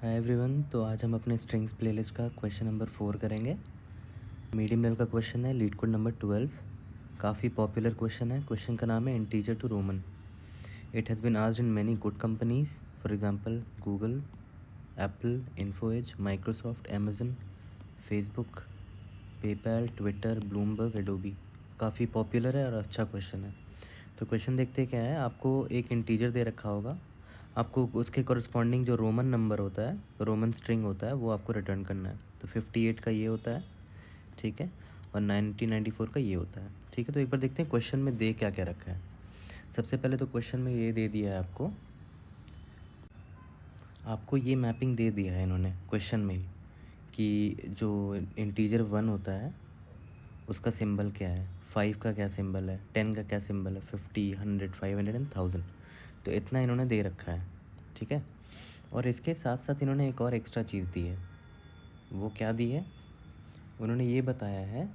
Hi everyone. तो आज हम अपने स्ट्रिंग्स प्लेलिस्ट का क्वेश्चन नंबर 4 करेंगे। मीडियम लेवल का क्वेश्चन है, लीड कोड नंबर 12। काफ़ी पॉपुलर क्वेश्चन है। क्वेश्चन का नाम है integer to Roman. It has been asked in many good companies, for example Google, Apple, Info Edge, Microsoft, Amazon, Facebook, PayPal, Twitter, Bloomberg, Adobe. काफ़ी popular है और अच्छा क्वेश्चन है। तो क्वेश्चन देखते क्या है। आपको एक इंटीजर दे रखा होगा, आपको उसके कॉरस्पॉन्डिंग जो रोमन नंबर होता है, रोमन स्ट्रिंग होता है, वो आपको रिटर्न करना है। तो 58 का ये होता है, ठीक है, और 1994 का ये होता है, ठीक है। तो एक बार देखते हैं क्वेश्चन में दे क्या क्या रखा है। सबसे पहले तो क्वेश्चन में ये दे दिया है आपको ये मैपिंग दे दिया है इन्होंने क्वेश्चन में ही, कि जो इंटीजर 1 होता है उसका सिंबल क्या है, 5 का क्या सिंबल है, 10 का क्या सिंबल है, 50, 100, 500 एंड 1000। तो इतना इन्होंने दे रखा है, ठीक है। और इसके साथ साथ इन्होंने एक और एक्स्ट्रा चीज़ दी है। वो क्या दी है? उन्होंने ये बताया है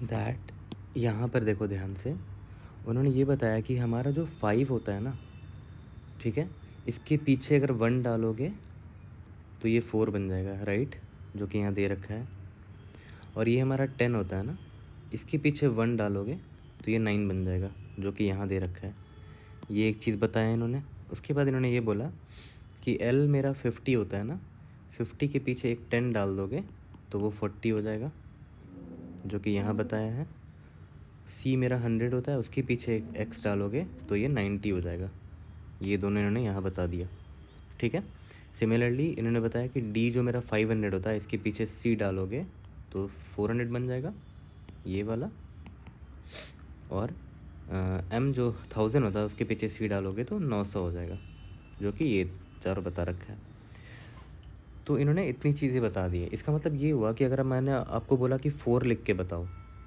दैट, यहाँ पर देखो ध्यान से, उन्होंने ये बताया कि हमारा जो 5 होता है ना, ठीक है, इसके पीछे अगर 1 डालोगे तो ये 4 बन जाएगा, राइट, जो कि यहाँ दे रखा है। और ये हमारा 10 होता है ना, इसके पीछे 1 डालोगे तो ये 9 बन जाएगा, जो कि यहाँ दे रखा है। ये एक चीज़ बताया इन्होंने। उसके बाद इन्होंने ये बोला कि L मेरा 50 होता है ना, 50 के पीछे एक 10 डाल दोगे तो वो 40 हो जाएगा, जो कि यहाँ बताया है। C मेरा 100 होता है, उसके पीछे एक X डालोगे तो ये 90 हो जाएगा। ये दोनों इन्होंने यहाँ बता दिया, ठीक है। सिमिलरली इन्होंने बताया कि D जो मेरा 500 होता है, इसके पीछे C डालोगे तो 400 बन जाएगा, ये वाला। और M जो 1000 होता है, उसके पीछे C डालोगे तो 900 हो जाएगा, जो कि ये चारों बता रखा है। तो इन्होंने इतनी चीज़ें बता दी है। इसका मतलब ये हुआ कि अगर मैंने आपको बोला कि 4 लिख के बताओ,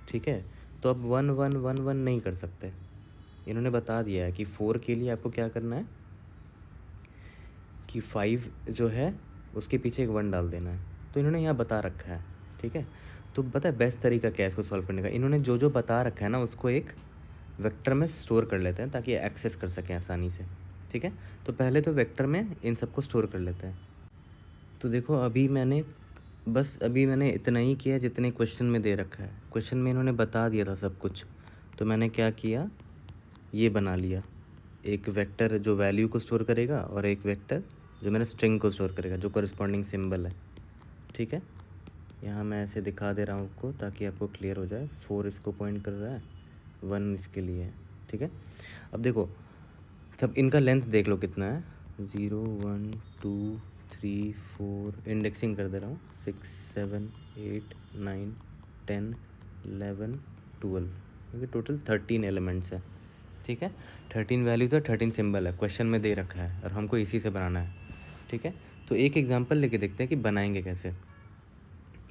ठीक है, तो अब 1 1 1 1 नहीं कर सकते। इन्होंने बता दिया है कि 4 के लिए आपको क्या करना है कि 5 जो है उसके पीछे एक 1 डाल देना है। तो इन्होंने यहाँ बता रखा है, ठीक है। तो पता है बेस्ट तरीका क्या है इसको सॉल्व करने का? इन्होंने जो जो बता रखा है ना, उसको एक वेक्टर में स्टोर कर लेते हैं ताकि एक्सेस कर सकें आसानी से, ठीक है। तो पहले तो वेक्टर में इन सबको स्टोर कर लेते हैं। तो देखो अभी मैंने इतना ही किया जितने क्वेश्चन में दे रखा है। क्वेश्चन में इन्होंने बता दिया था सब कुछ, तो मैंने क्या किया, ये बना लिया। एक वेक्टर जो वैल्यू को स्टोर करेगा और एक वेक्टर जो मेरा स्ट्रिंग को स्टोर करेगा, जो कॉरस्पॉन्डिंग सिंबल है, ठीक है। यहाँ मैं ऐसे दिखा दे रहा हूँ आपको ताकि आपको क्लियर हो जाए। 4 इसको पॉइंट कर रहा है, 1 इसके लिए है, ठीक है। अब देखो सब इनका लेंथ देख लो कितना है, 0 1 2 3 4, इंडेक्सिंग कर दे रहा हूँ, 6 7 8 9 10 11 12, क्योंकि टोटल 13 एलिमेंट्स है, ठीक है। 13 वैल्यूज़ और 13 सिंबल है, क्वेश्चन में दे रखा है और हमको इसी से बनाना है, ठीक है। तो एक एग्जांपल लेके देखते हैं कि बनाएंगे कैसे।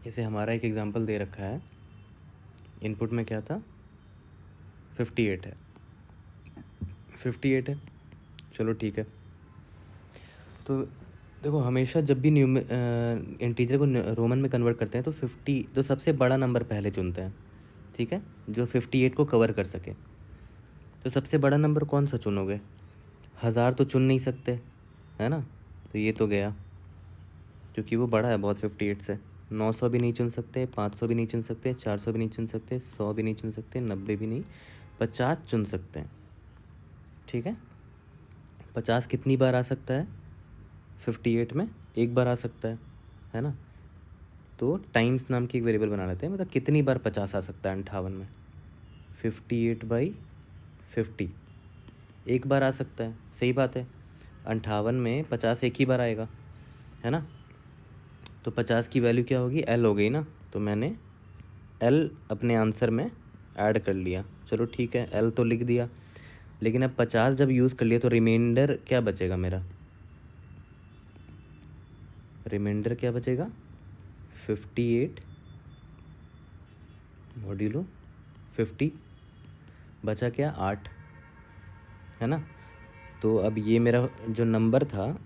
जैसे हमारा एक एग्जांपल दे रखा है, इनपुट में क्या था, 58 है, 58 है, चलो ठीक है। तो देखो हमेशा जब भी इंटीजर को रोमन में कन्वर्ट करते हैं तो 50, तो सबसे बड़ा नंबर पहले चुनते हैं, ठीक है, जो 58 को कवर कर सके। तो सबसे बड़ा नंबर कौन सा चुनोगे? 1000 तो चुन नहीं सकते, है ना, तो ये तो गया, क्योंकि वो बड़ा है बहुत 58 से। 900 भी नहीं चुन सकते, 500 भी नहीं चुन सकते, 400 भी नहीं चुन सकते, 100 भी नहीं चुन सकते, 90 भी नहीं, 50 चुन सकते हैं, ठीक है। 50 कितनी बार आ सकता है? 58 में एक बार आ सकता है ना। तो टाइम्स नाम की एक वेरिएबल बना लेते हैं, मतलब कितनी बार 50 आ सकता है 58 में। 58/50 एक बार आ सकता है, सही बात है। 58 में 50 एक ही बार आएगा, है ना। तो 50 की वैल्यू क्या होगी? L हो गई ना। तो मैंने L अपने आंसर में ऐड कर लिया, चलो ठीक है, L तो लिख दिया। लेकिन अब 50 जब यूज़ कर लिया तो रिमाइंडर क्या बचेगा मेरा? रिमाइंडर क्या बचेगा? 58 मॉड्यूलो 50, बचा क्या? 8, है ना। तो अब ये मेरा जो नंबर था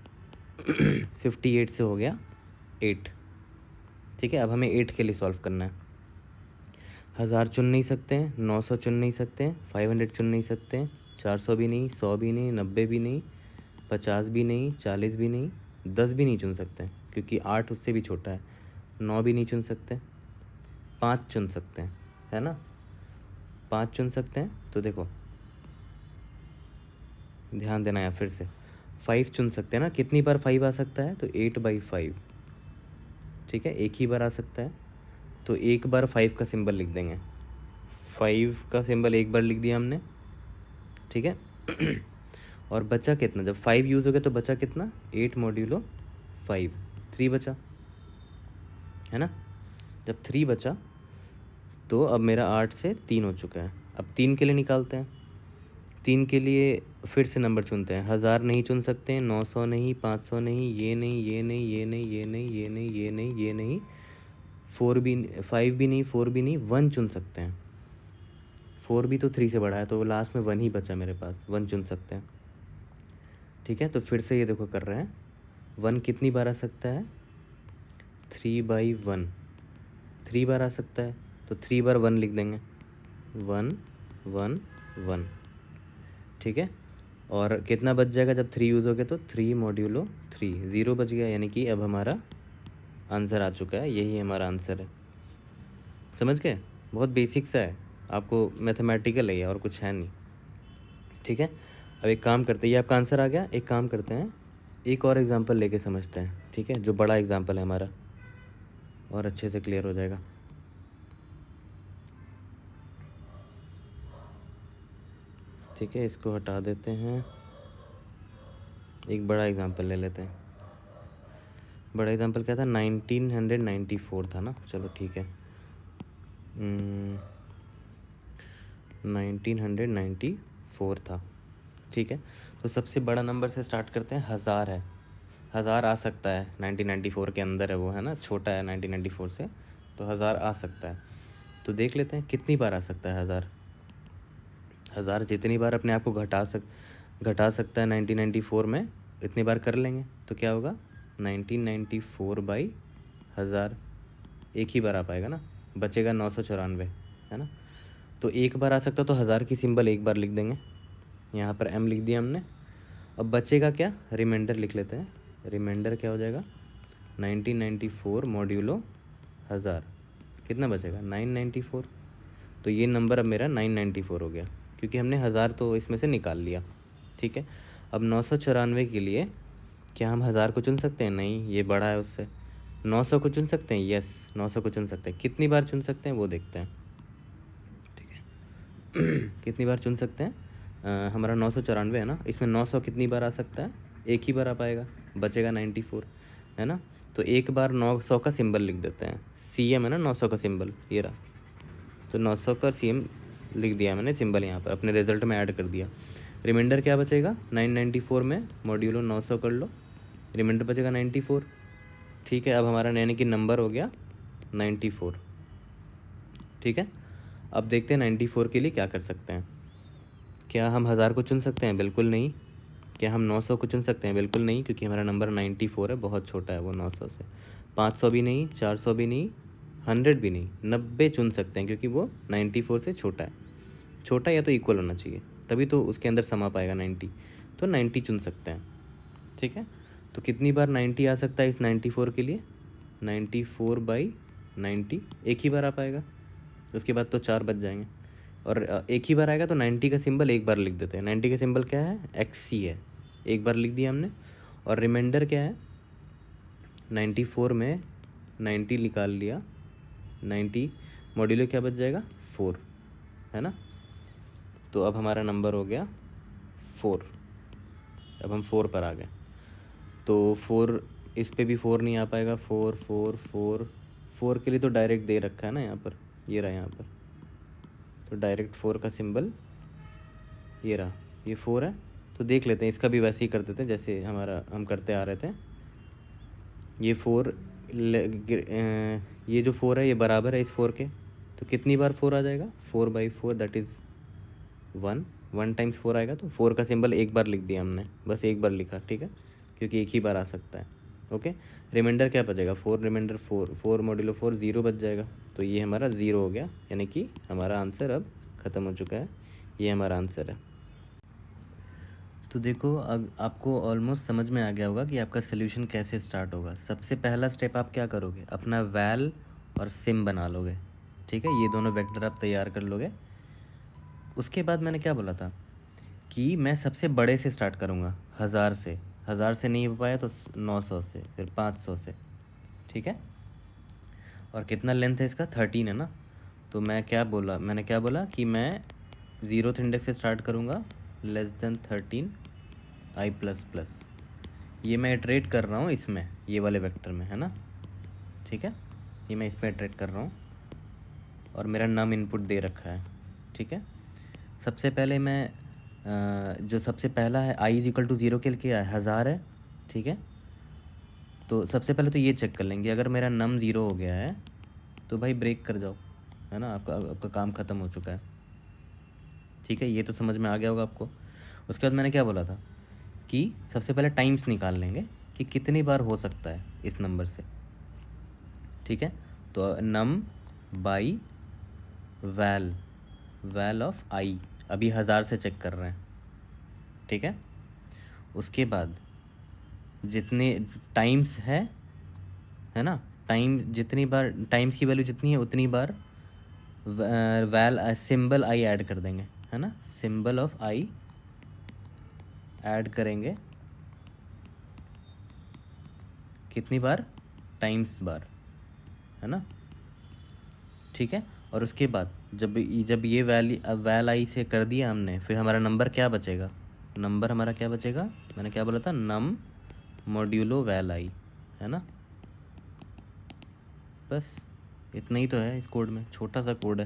58 से हो गया 8, ठीक है। अब हमें 8 के लिए सॉल्व करना है। 1000 चुन नहीं सकते हैं, 900 चुन नहीं सकते हैं, 500 चुन नहीं सकते हैं, 400 भी नहीं, 100 भी नहीं, 90 भी नहीं, 50 भी नहीं, 40 भी नहीं, 10 भी नहीं चुन सकते क्योंकि 8 उससे भी छोटा है। 9 भी नहीं चुन सकते, 5 चुन सकते हैं, है ना, 5 चुन सकते हैं। तो देखो ध्यान देना यार, फिर से 5 चुन सकते हैं ना। कितनी बार 5 आ सकता है? तो 8/5, ठीक है, एक ही बार आ सकता है। तो एक बार 5 का सिंबल लिख देंगे, 5 का सिंबल एक बार लिख दिया हमने, ठीक है। और बचा कितना? जब 5 यूज़ हो गया तो बचा कितना? 8 मॉड्यूलो 5, 3 बचा, है ना। जब 3 बचा तो अब मेरा 8 से 3 हो चुका है। अब 3 के लिए निकालते हैं। 3 के लिए फिर से नंबर चुनते हैं। 1000 नहीं चुन सकते, 900 नहीं, 500 नहीं, ये नहीं, ये नहीं, ये नहीं, ये नहीं, ये नहीं, ये नहीं, ये नहीं, 4 भी, 5 भी नहीं, 4 भी नहीं, 1 चुन सकते हैं। 4 भी तो 3 से बड़ा है, तो लास्ट में 1 ही बचा मेरे पास, 1 चुन सकते हैं, ठीक है। तो फिर से ये देखो कर रहे हैं। 1 कितनी बार आ सकता है? 3/1, 3 बार आ सकता है, तो 3 बार 1 लिख देंगे, 1 1 1, ठीक है। और कितना बच जाएगा जब 3 यूज़ हो गया? तो 3 मॉड्यूलो 3, 0 बच गया, यानी कि अब हमारा आंसर आ चुका है। यही हमारा आंसर है। समझ गए? बहुत बेसिक सा है, आपको मैथमेटिकल है ये, और कुछ है नहीं, ठीक है। अब एक काम करते हैं, ये आपका आंसर आ गया। एक काम करते हैं, एक और एग्जांपल लेके समझते हैं, ठीक है, जो बड़ा एग्जांपल है हमारा, और अच्छे से क्लियर हो जाएगा। ठीक है, इसको हटा देते हैं, एक बड़ा एग्जांपल ले लेते हैं। बड़ा एग्जांपल क्या था? 1994 था ना। चलो ठीक है, 1994 था, ठीक है। तो सबसे बड़ा नंबर से स्टार्ट करते हैं। 1000 है, 1000 आ सकता है, 1994 के अंदर है वो, है ना, छोटा है 1994 से, तो 1000 आ सकता है। तो देख लेते हैं कितनी बार आ सकता है 1000। 1000 जितनी बार अपने आप को घटा सकता है 1994 में, इतनी बार कर लेंगे। तो क्या होगा? 1994/1000, एक ही बार आ पाएगा ना, बचेगा 994, है ना। तो एक बार आ सकता, तो 1000 की सिंबल एक बार लिख देंगे, यहाँ पर m लिख दिया हमने। अब बचेगा क्या? रिमाइंडर लिख लेते हैं। रिमाइंडर क्या हो जाएगा? 1994 मॉड्यूलो 1000, कितना बचेगा? 994। तो ये नंबर अब मेरा 994 हो गया, क्योंकि हमने 1000 तो इसमें से निकाल लिया, ठीक है। अब 994 के लिए क्या हम 1000 को चुन सकते हैं? नहीं, ये बड़ा है उससे। 900 को चुन सकते हैं? यस, 900 को चुन सकते हैं। कितनी बार चुन सकते हैं वो देखते हैं, ठीक है। कितनी बार चुन सकते हैं? हमारा 994 है ना, इसमें 900 कितनी बार आ सकता है? एक ही बार आ पाएगा, बचेगा 94, है ना। तो एक बार 900 का सिंबल लिख देते हैं, CM है ना 900 का सिंबल, ये रहा। तो 900 का CM लिख दिया मैंने सिंबल, यहाँ पर अपने रिजल्ट में ऐड कर दिया। रिमाइंडर क्या बचेगा? 994 में मॉड्यूलो 900 कर लो, रिमाइंडर बचेगा 94, ठीक है। अब हमारा यानी कि नंबर हो गया 94, ठीक है। अब देखते हैं 94 के लिए क्या कर सकते हैं। क्या हम 1000 को चुन सकते हैं? बिल्कुल नहीं। क्या हम 900 को चुन सकते हैं? बिल्कुल नहीं, क्योंकि हमारा नंबर 94 है, बहुत छोटा है वो 900 से। 500 भी नहीं, 400 भी नहीं, 100 भी नहीं, 90 चुन सकते हैं, क्योंकि वो 94 से छोटा है। छोटा या तो इक्वल होना चाहिए, तभी तो उसके अंदर समा पाएगा 90। तो 90 चुन सकते हैं, ठीक है। तो कितनी बार 90 आ सकता है इस 94 के लिए? 94/90, एक ही बार आ पाएगा, उसके बाद तो 4 बच जाएंगे। और एक ही बार आएगा तो 90 का सिंबल एक बार लिख देते हैं। 90 का सिंबल क्या है? XC है, एक बार लिख दिया हमने। और रिमाइंडर क्या है? 94 में 90 निकाल लिया, 90 मॉड्यूलो क्या बच जाएगा? 4, है ना। तो अब हमारा नंबर हो गया 4। अब हम 4 पर आ गए, तो 4, इस पे भी 4 नहीं आ पाएगा। 4 4 4 4 के लिए तो डायरेक्ट दे रखा है ना यहाँ पर, ये रहा यहाँ पर, तो डायरेक्ट 4 का सिंबल ये रहा, ये 4 है। तो देख लेते हैं, इसका भी वैसे ही कर देते हैं जैसे हम करते आ रहे थे। ये 4, ये जो 4 है ये बराबर है इस 4 के, तो कितनी बार 4 आ जाएगा? 4/4, दैट इज़ 1, 1 टाइम्स 4 आएगा। तो 4 का सिंबल एक बार लिख दिया हमने, बस एक बार लिखा, ठीक है, क्योंकि एक ही बार आ सकता है। ओके, रिमाइंडर क्या बचेगा? 4 रिमाइंडर 4, 4 मॉड्यूलो 4, 0 बच जाएगा। तो ये हमारा 0 हो गया, यानी कि हमारा आंसर अब ख़त्म हो चुका है। ये हमारा आंसर है। तो देखो आपको ऑलमोस्ट समझ में आ गया होगा कि आपका सोल्यूशन कैसे स्टार्ट होगा। सबसे पहला स्टेप आप क्या करोगे, अपना वैल और सिम बना लोगे, ठीक है। ये दोनों वेक्टर आप तैयार कर लोगे। उसके बाद मैंने क्या बोला था कि मैं सबसे बड़े से स्टार्ट करूँगा, 1000 से। 1000 से नहीं हो पाया तो 900 से, फिर 500 से, ठीक है। और कितना लेंथ है इसका, 13 है ना। तो मैंने क्या बोला कि मैं 0th इंडेक्स से स्टार्ट करूँगा, <13 i प्लस प्लस। ये मैं इटरेट कर रहा हूँ इसमें, ये वाले वेक्टर में, है ना, ठीक है। ये मैं इसमें इटरेट कर रहा हूँ और मेरा नम इनपुट दे रखा है, ठीक है। सबसे पहले मैं जो सबसे पहला है i = 0 के लिए क्या है, 1000 है, ठीक है। तो सबसे पहले तो ये चेक कर लेंगे, अगर मेरा नम 0 हो गया है तो भाई ब्रेक कर जाओ, है ना, आपका काम ख़त्म हो चुका है, ठीक है। ये तो समझ में आ गया होगा आपको। उसके बाद मैंने क्या बोला था कि सबसे पहले टाइम्स निकाल लेंगे कि कितनी बार हो सकता है इस नंबर से, ठीक है। तो नम बाई वैल ऑफ आई, अभी 1000 से चेक कर रहे हैं, ठीक है। उसके बाद जितने टाइम्स है ना, जितनी बार टाइम्स की वैल्यू जितनी है उतनी बार वैल सिंबल आई ऐड कर देंगे, है ना। सिंबल ऑफ आई ऐड करेंगे कितनी बार, टाइम्स बार, है ना, ठीक है। और उसके बाद जब ये वैल आई से कर दिया हमने, फिर हमारा नंबर क्या बचेगा, नंबर हमारा क्या बचेगा, मैंने क्या बोला था, नम मॉड्यूलो वैल आई, है ना। बस इतना ही तो है इस कोड में, छोटा सा कोड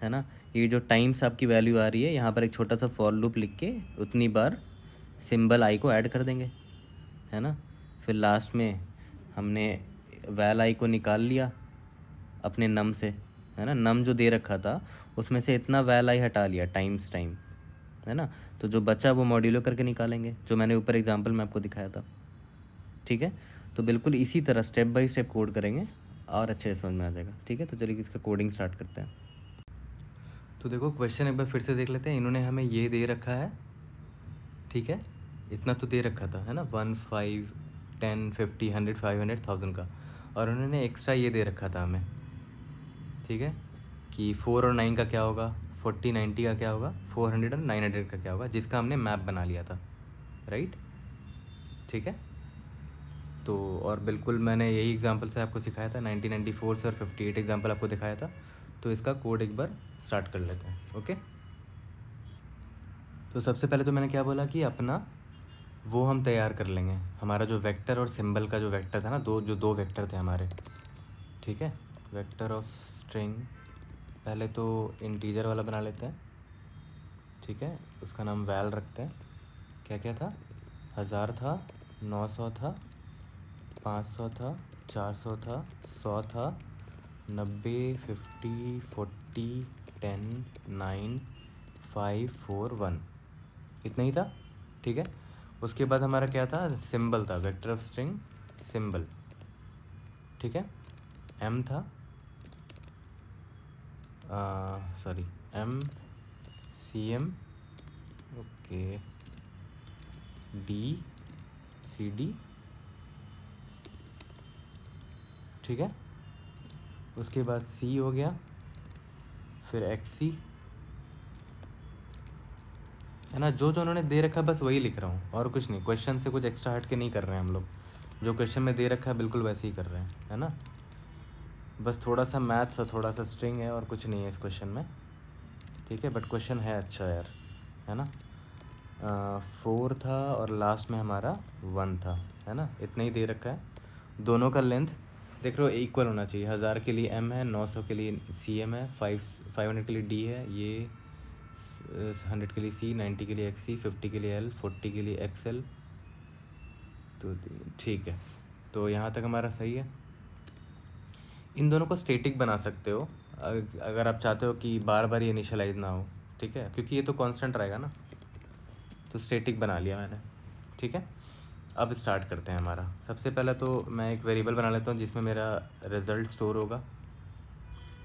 है ना। ये जो टाइम्स आपकी वैल्यू आ रही है, यहाँ पर एक छोटा सा फॉर लूप लिख के उतनी बार सिंबल आई को ऐड कर देंगे, है ना। फिर लास्ट में हमने वैल आई को निकाल लिया अपने नम से, है ना। नम जो दे रखा था उसमें से इतना वैल आई हटा लिया टाइम्स टाइम, है ना। तो जो बचा वो मॉड्यूलो करके निकालेंगे, जो मैंने ऊपर एग्जांपल में आपको दिखाया था, ठीक है। तो बिल्कुल इसी तरह स्टेप बाय स्टेप कोड करेंगे और अच्छे से समझ में आ जाएगा, ठीक है। तो चलिए इसका कोडिंग स्टार्ट करते हैं। तो देखो क्वेश्चन एक बार फिर से देख लेते हैं। इन्होंने हमें ये दे रखा है, ठीक है, इतना तो दे रखा था, है ना, 1 5 10 50 100 500 1000 का। और उन्होंने एक्स्ट्रा ये दे रखा था हमें, ठीक है, कि 4 और 9 का क्या होगा, 40 90 का क्या होगा, 400 और 900 का क्या होगा, जिसका हमने मैप बना लिया था, राइट, ठीक है। तो और बिल्कुल मैंने यही एग्जांपल से आपको सिखाया था, 1994 से और 58 एग्जांपल आपको दिखाया था। तो इसका कोड एक बार स्टार्ट कर लेते हैं, ओके। तो सबसे पहले तो मैंने क्या बोला कि अपना वो हम तैयार कर लेंगे, हमारा जो वेक्टर और सिंबल का जो वेक्टर था ना, दो वेक्टर थे हमारे, ठीक है। वेक्टर ऑफ स्ट्रिंग पहले तो इंटीजर वाला बना लेते हैं, ठीक है। उसका नाम वैल रखते हैं। क्या क्या था, 1000 था, 900 था, 500 था, 400 था, 100 था, 90 50 40 10 9 5 4 1, इतना ही था, ठीक है। उसके बाद हमारा क्या था, सिंबल था, वेक्टर ऑफ स्ट्रिंग सिंबल, ठीक है। एम था, sorry M C M, okay, D C D, ठीक है। उसके बाद सी हो गया, फिर एक्स सी, है ना। जो उन्होंने दे रखा है बस वही लिख रहा हूँ और कुछ नहीं, क्वेश्चन से कुछ एक्स्ट्रा हट के नहीं कर रहे हैं हम लोग, जो क्वेश्चन में दे रखा है बिल्कुल वैसे ही कर रहे हैं, है ना। बस थोड़ा सा मैथ्स और थोड़ा सा स्ट्रिंग है और कुछ नहीं है इस क्वेश्चन में, ठीक है। बट क्वेश्चन है अच्छा यार, है ना। 4 था और लास्ट में हमारा 1 था, है ना, इतना ही दे रखा है। दोनों का लेंथ देख रहे हो इक्वल होना चाहिए, 1000 के लिए एम है, 900 के लिए सी एम है, 500 के लिए डी है, ये 100 के लिए सी, 90 के लिए एक्स सी, 50 के लिए एल, 40 के लिए एक्स एल, तो ठीक है। तो यहाँ तक हमारा सही है। इन दोनों को स्टेटिक बना सकते हो अगर आप चाहते हो कि बार बार ये इनिशियलाइज ना हो, ठीक है, क्योंकि ये तो कांस्टेंट रहेगा ना। तो स्टेटिक बना लिया मैंने, ठीक है। अब स्टार्ट करते हैं हमारा। सबसे पहले तो मैं एक वेरिएबल बना लेता हूँ जिसमें मेरा रिज़ल्ट स्टोर होगा,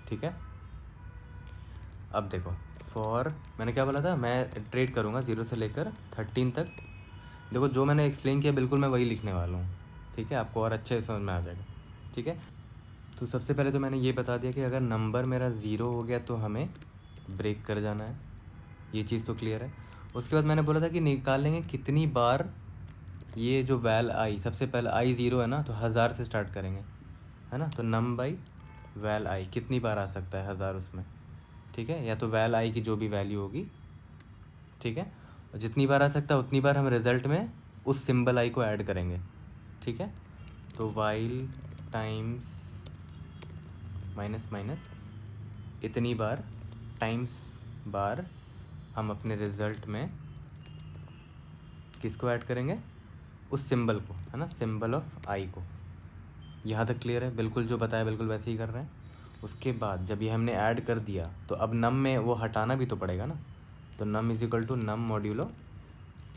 ठीक है। अब देखो फॉर, मैंने क्या बोला था, मैं ट्रेड करूँगा 0 से लेकर 13 तक। देखो जो मैंने एक्सप्लेन किया बिल्कुल मैं वही लिखने वाला हूँ, ठीक है, आपको और अच्छे से समझ में आ जाएगा, ठीक है। तो सबसे पहले तो मैंने ये बता दिया कि अगर नंबर मेरा 0 हो गया तो हमें ब्रेक कर जाना है, ये चीज़ तो क्लियर है। उसके बाद मैंने बोला था कि निकालेंगे कितनी बार ये जो वैल आई, सबसे पहले आई 0 है ना, तो 1000 से स्टार्ट करेंगे, है ना। तो नम बाई वैल आई कितनी बार आ सकता है 1000 उसमें, ठीक है, या तो वैल आई की जो भी वैल्यू होगी, ठीक है, और जितनी बार आ सकता है उतनी बार हम रिज़ल्ट में उस सिंबल आई को ऐड करेंगे, ठीक है। तो वाइल टाइम्स माइनस माइनस इतनी बार टाइम्स बार हम अपने रिज़ल्ट में किसको ऐड करेंगे, उस सिंबल को, है ना, सिंबल ऑफ आई को। यहाँ तक क्लियर है, बिल्कुल जो बताया बिल्कुल वैसे ही कर रहे हैं। उसके बाद जब ये हमने ऐड कर दिया तो अब नम में वो हटाना भी तो पड़ेगा ना, तो num is equal to num modulo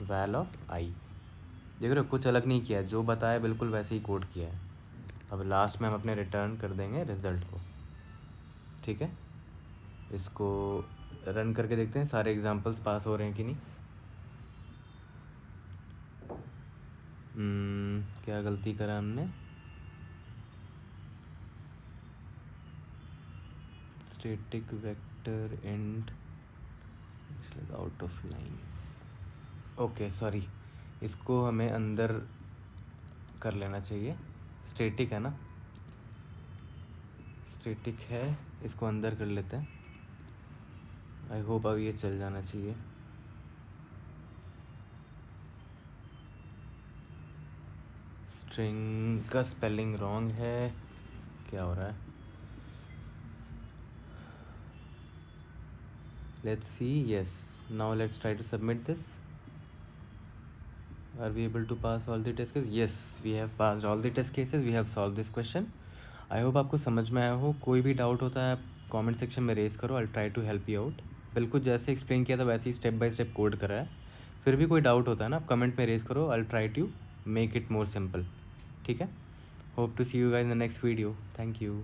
well of I. देख रहे हो, कुछ अलग नहीं किया है, जो बताया बिल्कुल वैसे ही कोड किया है। अब लास्ट में हम अपने रिटर्न कर देंगे रिज़ल्ट को, ठीक है। इसको रन करके देखते हैं सारे एग्जांपल्स पास हो रहे हैं कि नहीं। क्या गलती करा हमने, static vector and out of line, okay sorry, इसको हमें अंदर कर लेना चाहिए, स्टैटिक है ना, स्टैटिक है, इसको अंदर कर लेते हैं। आई होप अब ये चल जाना चाहिए। स्ट्रिंग का स्पेलिंग रॉन्ग है, क्या हो रहा है, let's see, yes, now let's try to submit this. Are we able to pass all the test cases? Yes, we have passed all the test cases. We have solved this question. I hope आपको समझ में आया हो। कोई भी doubt होता है आप कमेंट सेक्शन में रेज़ करो, I try to help you out. बिल्कुल जैसे एक्सप्लेन किया था वैसे ही स्टेप बाय स्टेप कोड करा है। फिर भी कोई डाउट होता है ना, आप कमेंट में रेज़ करो, I try to make it more simple, ठीक है। Hope to see you guys in the next video, thank you.